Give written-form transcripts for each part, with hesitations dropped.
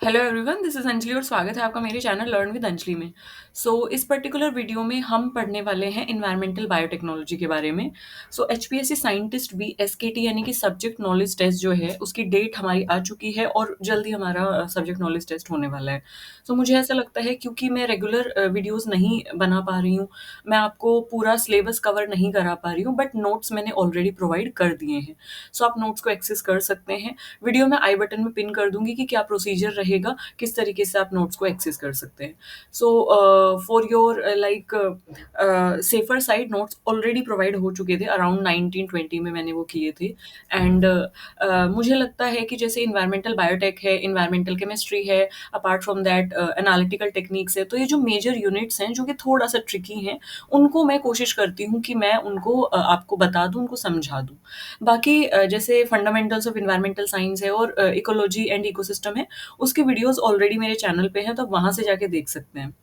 Hello everyone, this is Anjali और स्वागत है आपका मेरे चैनल लर्न विद अंजलि में। इस पर्टिकुलर वीडियो में हम पढ़ने वाले हैं इन्वायरमेंटल बायोटेक्नोलॉजी के बारे में। एचपीएससी साइंटिस्ट भी एसकेटी यानी कि सब्जेक्ट नॉलेज टेस्ट जो है उसकी डेट हमारी आ चुकी है और जल्दी हमारा सब्जेक्ट नॉलेज टेस्ट होने वाला है। मुझे ऐसा लगता है क्योंकि मैं रेगुलर वीडियोस नहीं बना पा रही हूँ, मैं आपको पूरा सिलेबस कवर नहीं करा पा रही हूँ, बट नोट्स मैंने ऑलरेडी प्रोवाइड कर दिए हैं। आप नोट्स को एक्सेस कर सकते हैं। वीडियो में आई बटन में पिन कर दूंगी कि क्या प्रोसीजर रहेगा, किस तरीके से आप नोट्स को एक्सेस कर सकते हैं। For your like safer side, notes already provide हो चुके थे, अराउंड 1920 में मैंने वो किए थे। एंड मुझे लगता है कि जैसे इन्वायरमेंटल बायोटेक है, इन्वायरमेंटल केमिस्ट्री है, apart from that analytical techniques है, तो ये जो मेजर यूनिट्स हैं जो कि थोड़ा सा ट्रिकी हैं, उनको मैं कोशिश करती हूँ कि मैं उनको आपको बता दूँ, उनको समझा दूँ। बाकी जैसे फंडामेंटल्स ऑफ एनवायरमेंटल साइंस है और इकोलॉजी एंड इकोसिस्टम है, उसके वीडियोस ऑलरेडी मेरे चैनल पे हैं, तो आप वहाँ से जाके देख सकते हैं।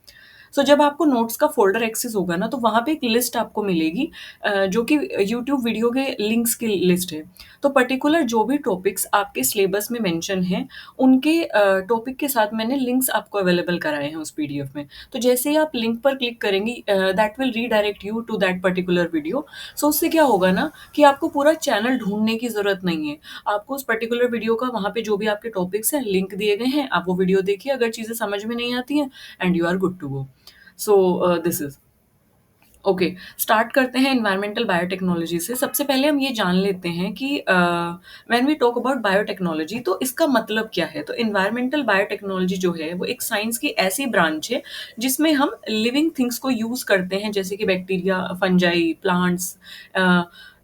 जब आपको नोट्स का फ़ोल्डर एक्सेस होगा ना, तो वहाँ पे एक लिस्ट आपको मिलेगी, जो कि यूट्यूब वीडियो के लिंक्स की लिस्ट है। तो पर्टिकुलर जो भी टॉपिक्स आपके सिलेबस में मेंशन हैं, उनके टॉपिक के साथ मैंने लिंक्स आपको अवेलेबल कराए हैं उस पीडीएफ में। तो जैसे ही आप लिंक पर क्लिक करेंगी, that will redirect you to that particular video. उससे क्या होगा ना कि आपको पूरा चैनल ढूँढने की ज़रूरत नहीं है। आपको उस पर्टिकुलर वीडियो का वहाँ पे जो भी आपके टॉपिक्स हैं, लिंक दिए गए हैं, आप वो वीडियो देखिए, अगर चीज़ें समझ में नहीं आती हैं, and you are good to go. This is okay. Start करते हैं इन्वायरमेंटल बायोटेक्नोलॉजी से। सबसे पहले हम ये जान लेते हैं कि when we talk about biotechnology, तो इसका मतलब क्या है। तो इन्वायरमेंटल बायोटेक्नोलॉजी जो है वो एक साइंस की ऐसी ब्रांच है जिसमें हम लिविंग थिंग्स को यूज करते हैं, जैसे कि बैक्टीरिया, फंजाई, प्लांट्स,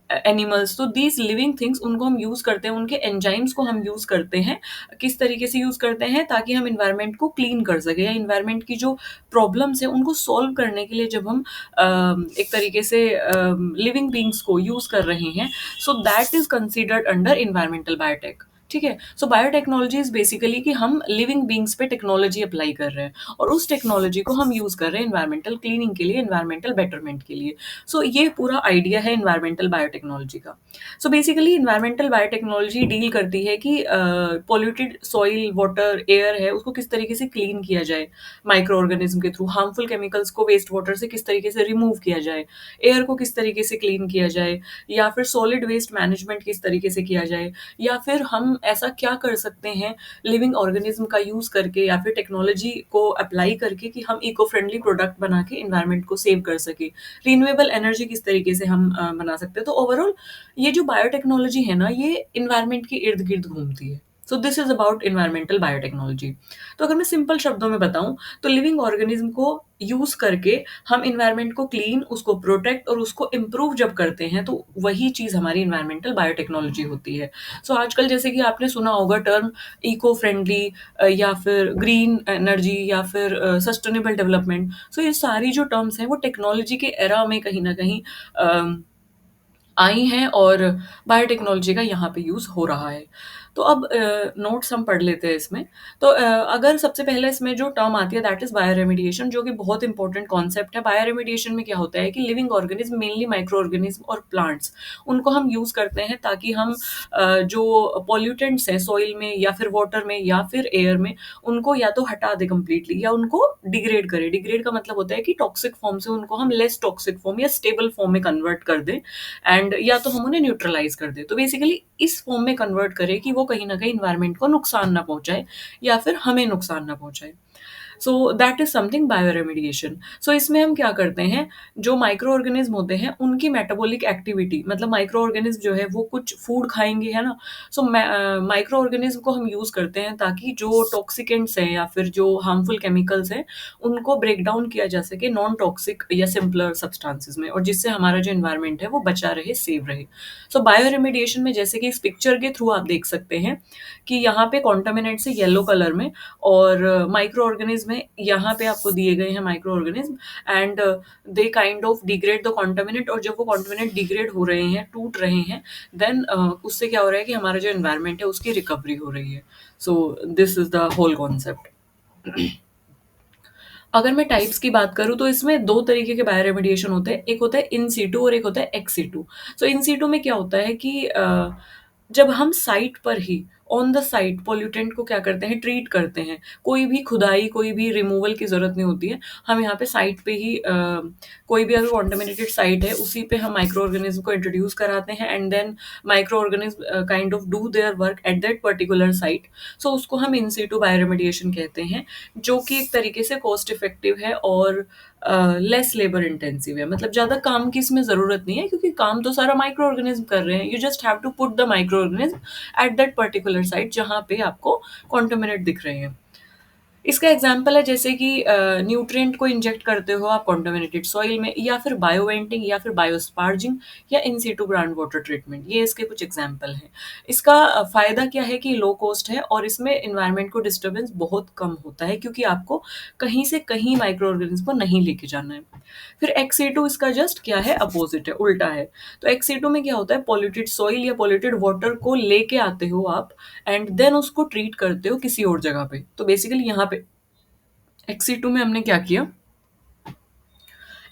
एनिमल्स। तो दीज लिविंग थिंग्स, उनको हम यूज करते हैं, उनके एंजाइम्स को हम यूज करते हैं। किस तरीके से यूज करते हैं, ताकि हम इन्वायरमेंट को क्लीन कर सके, या इन्वायरमेंट की जो प्रॉब्लम्स है उनको सॉल्व करने के लिए जब हम एक तरीके से लिविंग बींग्स को यूज कर रहे हैं, so that is considered under environmental biotech. ठीक है। बायोटेक्नोलॉजी इज बेसिकली कि हम लिविंग बींग्स पे टेक्नोलॉजी अप्लाई कर रहे हैं, और उस टेक्नोलॉजी को हम यूज कर रहे हैं इन्वायरमेंटल क्लीनिंग के लिए, इन्वायरमेंटल बेटरमेंट के लिए। ये पूरा आइडिया है इन्वायरमेंटल बायोटेक्नोलॉजी का। बेसिकली इन्वायरमेंटल बायोटेक्नोलॉजी डील करती है कि पॉल्यूटेड सॉइल, वाटर, एयर है, उसको किस तरीके से क्लीन किया जाए माइक्रो ऑर्गेनिज्म के थ्रू। हार्मफुल केमिकल्स को वेस्ट वाटर से किस तरीके से रिमूव किया जाए, एयर को किस तरीके से क्लीन किया जाए, या फिर सॉलिड वेस्ट मैनेजमेंट किस तरीके से किया जाए, या फिर हम ऐसा क्या कर सकते हैं लिविंग ऑर्गेनिज्म का यूज करके या फिर टेक्नोलॉजी को अप्लाई करके कि हम इको फ्रेंडली प्रोडक्ट बना के इन्वायरमेंट को सेव कर सके। रिन्यूएबल एनर्जी किस तरीके से हम बना सकते हैं। तो ओवरऑल ये जो बायोटेक्नोलॉजी है ना, ये इन्वायरमेंट के इर्द गिर्द घूमती है। This is about environmental biotechnology. तो अगर मैं सिंपल शब्दों में बताऊं, तो लिविंग ऑर्गेनिज्म को यूज करके हम इन्वायरमेंट को क्लीन, उसको प्रोटेक्ट और उसको इम्प्रूव जब करते हैं, तो वही चीज हमारी इन्वायरमेंटल बायोटेक्नोलॉजी होती है। आजकल जैसे कि आपने सुना होगा टर्म इको फ्रेंडली, या फिर ग्रीन एनर्जी, या फिर सस्टेनेबल डेवलपमेंट। ये सारी जो टर्म्स हैं वो टेक्नोलॉजी के एरा में कहीं ना कहीं आई हैं, और बायोटेक्नोलॉजी का यहाँ पे यूज़ हो रहा है। अब नोट्स हम पढ़ लेते हैं इसमें। अगर सबसे पहले इसमें जो टर्म आती है, दैट इज़ बायोरेमिडिएशन, जो कि बहुत इंपॉर्टेंट कॉन्सेप्ट है। बायोरेमिडिएशन में क्या होता है कि living organism, mainly micro organism और प्लांट्स, उनको हम यूज़ करते हैं ताकि हम जो पॉल्यूटेंट्स हैं सॉइल में या फिर वाटर में या फिर एयर में, उनको या तो हटा दें कंप्लीटली, या उनको डिग्रेड करें। डिग्रेड का मतलब होता है कि टॉक्सिक फॉर्म से उनको हम लेस टॉक्सिक फॉर्म या स्टेबल फॉर्म में कन्वर्ट कर दें, एंड या तो हम उन्हें न्यूट्रलाइज कर दें। बेसिकली इस फॉर्म में कन्वर्ट करें कि वो कहीं ना कहीं इन्वायरमेंट को नुकसान ना पहुंचाए, या फिर हमें नुकसान ना पहुंचाए। That is something bioremediation. इसमें हम क्या करते हैं, जो माइक्रो ऑर्गेनिज्म होते हैं उनकी मेटाबॉलिक एक्टिविटी, मतलब माइक्रो ऑर्गेनिज्म जो है वो कुछ फूड खाएंगे, है ना। माइक्रो ऑर्गेनिज्म को हम यूज करते हैं ताकि जो टॉक्सिकेंट्स हैं या फिर जो हार्मफुल केमिकल्स हैं, उनको ब्रेक डाउन किया जा सके नॉन टॉक्सिक या सिंपलर सब्सटेंसेस में, और जिससे हमारा जो इन्वायरमेंट है वो बचा रहे, सेव रहे। बायो रेमिडिएशन में जैसे कि इस पिक्चर के थ्रू आप देख सकते हैं कि यहाँ पे कॉन्टामिनेंट्स है येलो कलर में, और माइक्रो ऑर्गेनिज्म है, यहाँ पे आपको दिए गए हैं micro organism, and they kind of degrade the contaminant. और जब वो कॉन्टामिनेंट डिग्रेड हो रहे हैं, टूट रहे हैं, देन उससे क्या हो रहा है कि हमारा जो एनवायरनमेंट है उसकी रिकवरी हो रही है। This is the whole concept. अगर मैं टाइप्स की बात करूँ, तो इसमें दो तरीके के बायोरेमिडिएशन होते हैं। एक होता है इन सीटू और एक होता है एक्स सीटू। इन सीटू में क्या होता है कि जब हम साइट पर ही ऑन द साइट पॉल्यूटेंट को क्या करते हैं, ट्रीट करते हैं। कोई भी खुदाई, कोई भी रिमूवल की ज़रूरत नहीं होती है। हम यहाँ पे साइट पे ही कोई भी अगर कॉन्टामिनेटेड साइट है, उसी पे हम माइक्रो ऑर्गेनिज़्म को इंट्रोड्यूस कराते हैं and then micro organism kind of do their work at that particular site. So उसको हम इन सिटू बायोरेमेडिएशन कहते हैं, जो कि एक तरीके से कॉस्ट इफेक्टिव है और लेस लेबर इंटेंसिव है। मतलब ज़्यादा काम की इसमें ज़रूरत नहीं है, क्योंकि काम तो सारा माइक्रो ऑर्गेनिज़्म कर रहे हैं। You just have to put the microorganism at that particular site जहाँ पे आपको कॉन्टामिनेट दिख रहे हैं। इसका एग्जाम्पल है जैसे कि न्यूट्रिएंट को इंजेक्ट करते हो आप कॉन्टामिनेटेड सॉइल में, या फिर बायोवेंटिंग, या फिर बायोस्पार्जिंग, या इन सिटू ग्राउंड वाटर ट्रीटमेंट। ये इसके कुछ एग्जाम्पल हैं। इसका फ़ायदा क्या है कि लो कॉस्ट है और इसमें एनवायरनमेंट को डिस्टर्बेंस बहुत कम होता है, क्योंकि आपको कहीं से कहीं माइक्रो ऑर्गेनिज्म को नहीं लेके जाना है। फिर एक्सीटू इसका जस्ट क्या है, अपोजिट है, उल्टा है। तो एक्सीटू में क्या होता है, पॉल्यूटेड सॉइल या पॉल्यूटेड वाटर को लेके आते हो आप एंड देन उसको ट्रीट करते हो किसी और जगह पे। तो बेसिकली यहाँ पे एक्सी टू में हमने क्या किया,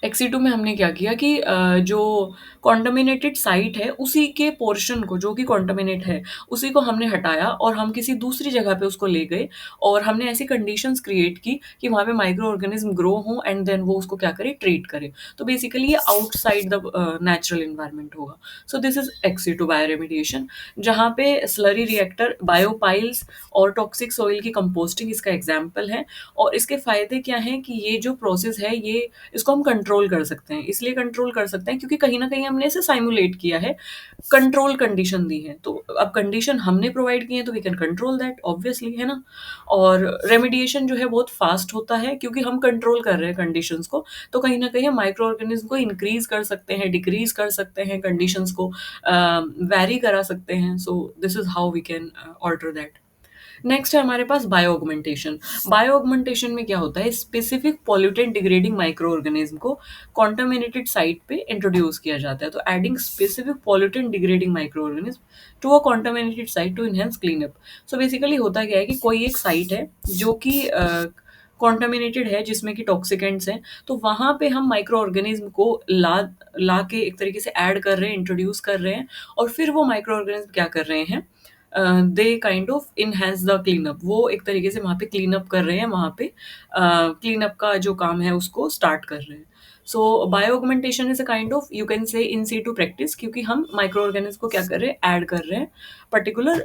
एक्सी टू में हमने क्या किया कि जो कॉन्टामिनेटेड साइट है उसी के पोर्शन को, जो कि कॉन्टामिनेट है, उसी को हमने हटाया और हम किसी दूसरी जगह पे उसको ले गए और हमने ऐसी कंडीशंस क्रिएट की कि वहाँ पे माइक्रो ऑर्गेनिज्म ग्रो हों एंड देन वो उसको क्या करे, ट्रीट करे। तो बेसिकली ये आउटसाइड द नेचुरल इन्वायरमेंट होगा। So this is ex situ bioremediation, जहाँ पे स्लरी रिएक्टर, बायोपाइल्स और टॉक्सिक सॉइल की कंपोस्टिंग इसका एग्जाम्पल है। और इसके फायदे क्या हैं कि ये जो प्रोसेस है, ये इसको हम कंट्रोल कर सकते हैं। इसलिए कंट्रोल कर सकते हैं क्योंकि कहीं न कहीं हमने इसे सिमुलेट किया है, कंट्रोल कंडीशन दी है। तो अब कंडीशन हमने प्रोवाइड की है तो we can control that obviously, है ना? और रेमेडिएशन जो है बहुत फास्ट होता है क्योंकि हम कंट्रोल कर रहे हैं कंडीशंस को। तो कहीं न कहीं हम माइक्रो ऑर्गेनिज़्म को इंक्रीज़ कर सकते हैं, डिक्रीज़ कर सकते हैं, कंडीशंस को वैरी करा सकते हैं। So this is how we can alter that. Next है हमारे पास बायो ऑगमेंटेशन। बायो ऑगमेंटेशन में क्या होता है, specific pollutant degrading microorganism को कॉन्टामिनेटेड साइट पे इंट्रोड्यूस किया जाता है। तो adding specific pollutant degrading microorganism to a contaminated site to enhance clean up. So basically होता क्या है कि कोई एक साइट है जो कि कॉन्टामिनेटेड है, जिसमें कि टॉक्सिकेंट्स हैं, तो वहाँ पे हम माइक्रो ऑर्गेनिज्म को ला ला के एक तरीके से ऐड कर रहे हैं, इंट्रोड्यूस कर रहे हैं, और फिर वो माइक्रो ऑर्गेनिज्म क्या कर रहे हैं, दे kind of enhance the cleanup. वो एक तरीके से वहाँ पे क्लीनअप कर रहे हैं, वहाँ पे क्लीनअप का जो काम है उसको स्टार्ट कर रहे हैं। So bio augmentation is a kind of, you can say, in situ practice, क्योंकि हम माइक्रो ऑर्गेनिज्म को क्या कर रहे हैं, ऐड कर रहे हैं पर्टिकुलर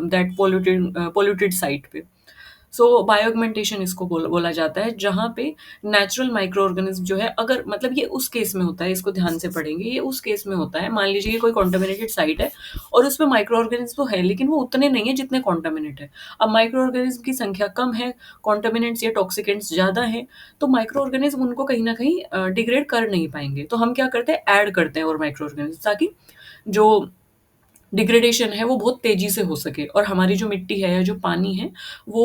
दैट पोल्यूटेड साइट पे। सो बायोऑगमेंटेशन इसको बोला जाता है, जहाँ पे नेचुरल माइक्रो ऑर्गेनिज्म जो है, अगर मतलब ये उस केस में होता है, इसको ध्यान से पढ़ेंगे, ये उस केस में होता है, मान लीजिए कि कोई कॉन्टामिनेटेड साइट है और उसमें माइक्रो ऑर्गेनिज्म तो है लेकिन वो उतने नहीं है जितने कॉन्टामिनेट है। अब माइक्रो ऑर्गेनिज्म की संख्या कम है, कॉन्टामिनेंट्स या टॉक्सिकेंट्स ज़्यादा हैं, तो माइक्रो ऑर्गेनिज्म उनको कहीं ना कहीं डिग्रेड कर नहीं पाएंगे। तो हम क्या करते हैं, ऐड करते हैं और माइक्रो ऑर्गेनिज्म, ताकि जो डिग्रेडेशन है वो बहुत तेज़ी से हो सके और हमारी जो मिट्टी है या जो पानी है वो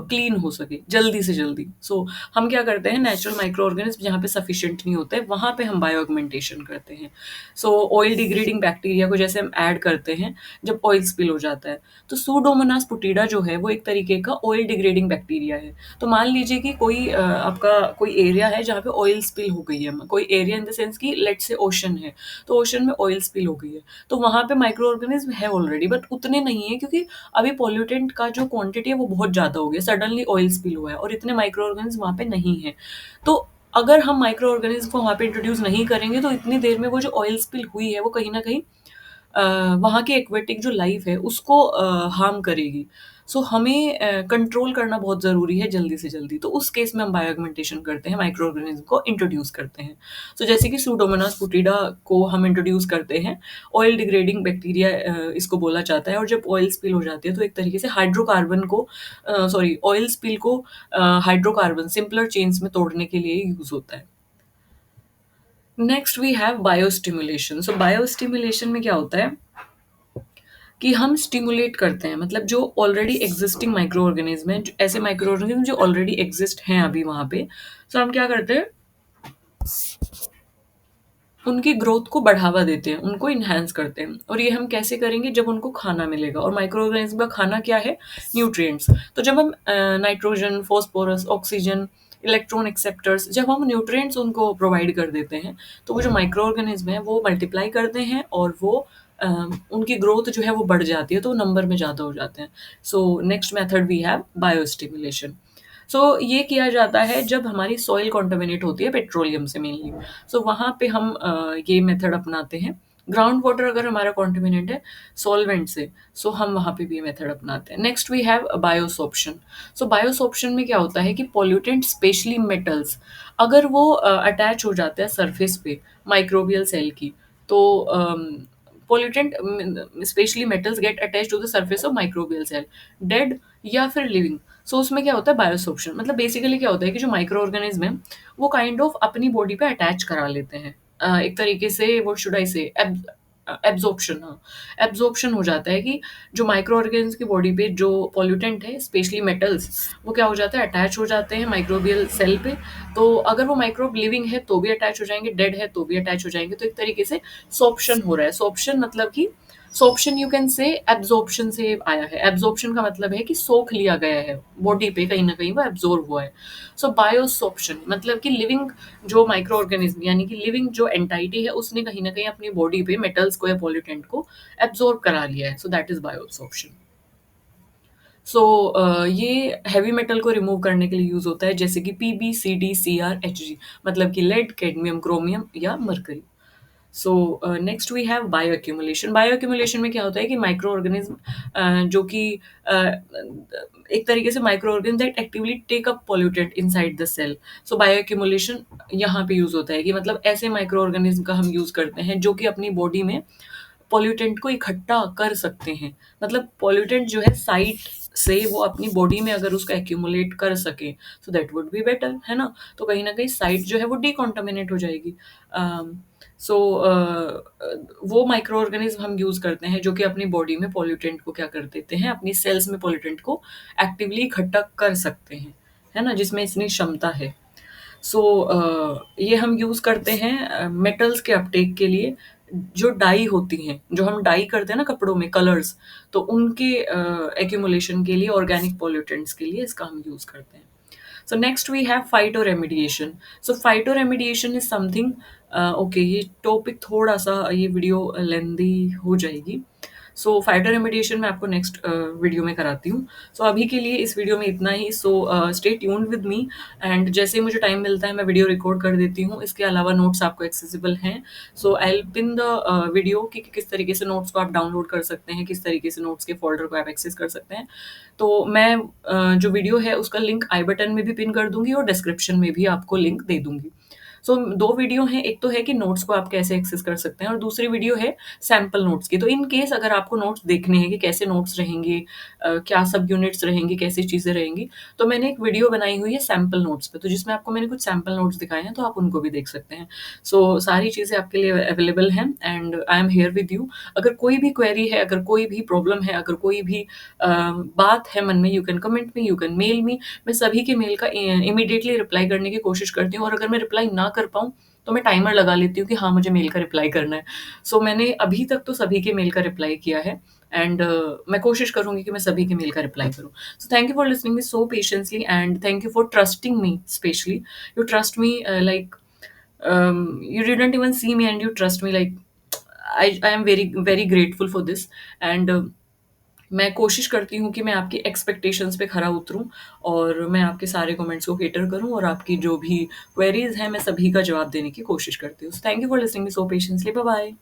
क्लीन हो सके जल्दी से जल्दी। सो हम क्या करते हैं, नेचुरल माइक्रो ऑर्गेनिज्म जहाँ पे सफिशिएंट नहीं होते, वहाँ पे हम बायो ऑगमेंटेशन करते हैं। सो ऑयल डिग्रेडिंग बैक्टीरिया को जैसे हम ऐड करते हैं जब ऑयल स्पिल हो जाता है, तो सूडोमोनास पुटीडा जो है वो एक तरीके का ऑयल डिग्रेडिंग बैक्टीरिया है। तो मान लीजिए कि कोई आपका कोई एरिया है जहाँ पे ऑयल स्पिल हो गई है, कोई एरिया इन द सेंस कि लेट्स से ओशन है, तो ओशन में ऑयल स्पिल हो गई है, तो वहाँ पे माइक्रो ऑर्गेनिज्म है ऑलरेडी, बट उतने नहीं है क्योंकि अभी पॉल्यूटेंट का जो क्वांटिटी है वो बहुत ज़्यादा हो गया, सडनली ऑयल स्पिल हुआ है और इतने माइक्रो ऑर्गेनिज्म वहाँ पे नहीं है। तो अगर हम माइक्रो ऑर्गेनिज्म को वहाँ पे इंट्रोड्यूस नहीं करेंगे तो इतनी देर में वो जो ऑयल स्पिल हुई है वो कहीं न कहीं अ, वहाँ की एक्वेटिक जो लाइफ है उसको हार्म करेगी। सो हमें कंट्रोल करना बहुत ज़रूरी है जल्दी से जल्दी। तो उस केस में हम बायोऑगमेंटेशन करते हैं, माइक्रो ऑर्गेनिज्म को इंट्रोड्यूस करते हैं। सो जैसे कि सूडोमोनास पुटीडा को हम इंट्रोड्यूस करते हैं, ऑयल डिग्रेडिंग बैक्टीरिया इसको बोला जाता है, और जब ऑयल स्पिल हो जाती है तो एक तरीके से हाइड्रोकार्बन को सॉरी ऑयल स्पिल को हाइड्रोकार्बन सिंपलर चेन्स में तोड़ने के लिए यूज़ होता है। Next we have biostimulation. So biostimulation में क्या होता है कि हम स्टिमुलेट करते हैं, मतलब जो ऑलरेडी एग्जिस्टिंग माइक्रो ऑर्गेनिज्म है, ऐसे माइक्रो ऑर्गेनिज्म जो ऑलरेडी एग्जिस्ट हैं अभी वहाँ पे, सो हम क्या करते हैं, उनकी ग्रोथ को बढ़ावा देते हैं, उनको इन्हांस करते हैं। और ये हम कैसे करेंगे, जब उनको खाना मिलेगा, और माइक्रो ऑर्गेनिज्म का खाना क्या है, न्यूट्रिएंट्स। तो जब हम nitrogen, phosphorus, oxygen, electron acceptors, जब हम न्यूट्रिएंट्स उनको प्रोवाइड कर देते हैं, तो वो जो माइक्रो ऑर्गेनिज्म है वो मल्टीप्लाई करते हैं और वो उनकी ग्रोथ जो है वो बढ़ जाती है, तो नंबर में ज़्यादा हो जाते हैं। So next method we have biostimulation. So ये किया जाता है जब हमारी सॉइल कॉन्टामिनेट होती है पेट्रोलियम से मेनली। सो वहाँ पे हम ये मेथड अपनाते हैं। ग्राउंड वाटर अगर हमारा कॉन्टामिनेट है सॉल्वेंट से, सो हम वहाँ पे भी ये मेथड अपनाते हैं। Next we have biosorption. So biosorption में क्या होता है कि पॉल्यूटेंट स्पेशली मेटल्स अगर वो अटैच हो जाते हैं सरफेस पे माइक्रोबियल सेल की, तो pollutant specially metals get attach to the surface of microbial cell, dead या फिर लिविंग। सो उसमें क्या होता है बायोसॉर्प्शन, मतलब बेसिकली क्या होता है कि जो माइक्रो ऑर्गेनिज्म है वो काइंड ऑफ अपनी बॉडी पे अटैच करा लेते हैं। एक तरीके से व्हाट शुड आई से एब्जॉर्प्शन, हाँ, एब्जॉर्प्शन हो जाता है कि जो माइक्रो ऑर्गेनिज्म की बॉडी पे जो पॉल्यूटेंट है स्पेशली मेटल्स, वो क्या हो जाता है अटैच हो जाते हैं माइक्रोबियल सेल पे। तो अगर वो माइक्रोब लिविंग है तो भी अटैच हो जाएंगे, डेड है तो भी अटैच हो जाएंगे। तो एक तरीके से सोप्शन हो रहा है। सोप्शन मतलब कि सोप्शन यू कैन से एब्जॉर्प्शन से आया है। एब्जॉर्प्शन का मतलब है कि सोख लिया गया है बॉडी पे, कहीं ना कहीं वो एब्जॉर्ब हुआ है। सो बायोसॉर्प्शन मतलब कि लिविंग जो माइक्रो ऑर्गेनिज्म यानी कि लिविंग जो एंटाइटी है उसने कहीं ना कहीं अपनी बॉडी पे मेटल्स को या पॉल्यूटेंट को एब्जॉर्ब करा लिया है। So that is बायोसॉर्प्शन। सो ये हैवी मेटल को रिमूव करने के लिए यूज होता है, जैसे कि PbCdCrHg, मतलब कि लेड, कैडमियम, क्रोमियम या mercury. So next we have bioaccumulation. Bioaccumulation में क्या होता है कि माइक्रो ऑर्गेनिज्म जो कि एक तरीके से microorganism that actively take up pollutant inside the cell. So bioaccumulation यहाँ पे यूज होता है कि मतलब ऐसे माइक्रो ऑर्गेनिज्म का हम यूज करते हैं जो कि अपनी बॉडी में पॉल्यूटेंट को इकट्ठा कर सकते हैं। मतलब पॉल्यूटेंट जो है साइट से वो अपनी बॉडी में अगर उसका एक्यूमुलेट कर सके, so that would be better, है ना? तो कहीं ना कहीं साइट जो है वो डिकॉन्टामिनेट हो जाएगी। सो वो माइक्रो ऑर्गेनिज्म हम यूज करते हैं जो कि अपनी बॉडी में पॉल्यूटेंट को क्या कर देते हैं, अपनी सेल्स में पॉल्यूटेंट को एक्टिवली इकट्ठा कर सकते हैं, है ना, जिसमें इतनी क्षमता है। सो ये हम यूज़ करते हैं मेटल्स के अपटेक के लिए। जो डाई होती हैं, जो हम डाई करते हैं ना कपड़ों में कलर्स, तो उनके एक्यूमुलेशन के लिए, ऑर्गेनिक पॉल्यूटेंट्स के लिए इसका हम यूज़ करते हैं। So next we have phytoremediation. So phytoremediation is something, okay, ये टॉपिक थोड़ा सा, ये वीडियो लेंदी हो जाएगी। सो फाइटर रेमिडिएशन मैं आपको नेक्स्ट वीडियो में कराती हूँ। सो अभी के लिए इस वीडियो में इतना ही। So stay tuned with me, and जैसे ही मुझे टाइम मिलता है मैं वीडियो रिकॉर्ड कर देती हूँ। इसके अलावा नोट्स आपको एक्सेसिबल हैं। So I will pin the video कि किस तरीके से नोट्स को आप डाउनलोड कर सकते हैं, किस तरीके से नोट्स के फोल्डर को आप एक्सेस कर सकते हैं। तो मैं जो वीडियो है उसका लिंक आई बटन में भी पिन कर दूंगी और डिस्क्रिप्शन में भी आपको लिंक दे दूंगी। सो दो वीडियो हैं, एक तो है कि नोट्स को आप कैसे एक्सेस कर सकते हैं और दूसरी वीडियो है सैम्पल नोट्स की। तो इन केस अगर आपको नोट्स देखने हैं कि कैसे नोट्स रहेंगे, क्या सब यूनिट्स रहेंगी, कैसी चीज़ें रहेंगी, तो मैंने एक वीडियो बनाई हुई है सैम्पल नोट्स पे, तो जिसमें आपको मैंने कुछ सैम्पल नोट्स दिखाए हैं, तो आप उनको भी देख सकते हैं। सो सारी चीज़ें आपके लिए अवेलेबल हैं and I am here with you. अगर कोई भी क्वेरी है, अगर कोई भी प्रॉब्लम है, अगर कोई भी बात है मन में, you can comment me, you can mail me. मैं सभी के मेल का इमीडिएटली रिप्लाई करने की कोशिश करती हूँ, और अगर मैं रिप्लाई ना कर पाऊँ तो मैं टाइमर लगा लेती हूँ कि हाँ, मुझे मेल का रिप्लाई करना है। सो मैंने अभी तक तो सभी के मेल का रिप्लाई किया है, एंड मैं कोशिश करूँगी कि मैं सभी के मेल का रिप्लाई करूँ। So thank you for listening me so patiently, and thank you for trusting me specially. You trust me like you didn't even see me and you trust me, like I am very very grateful for this, and मैं कोशिश करती हूँ कि मैं आपकी expectations पे खरा उतरूँ और मैं आपके सारे कमेंट्स को कैटर करूँ, और आपकी जो भी क्वेरीज हैं मैं सभी का जवाब देने की कोशिश करती हूँ। Thank you for listening me so patiently. Bye bye.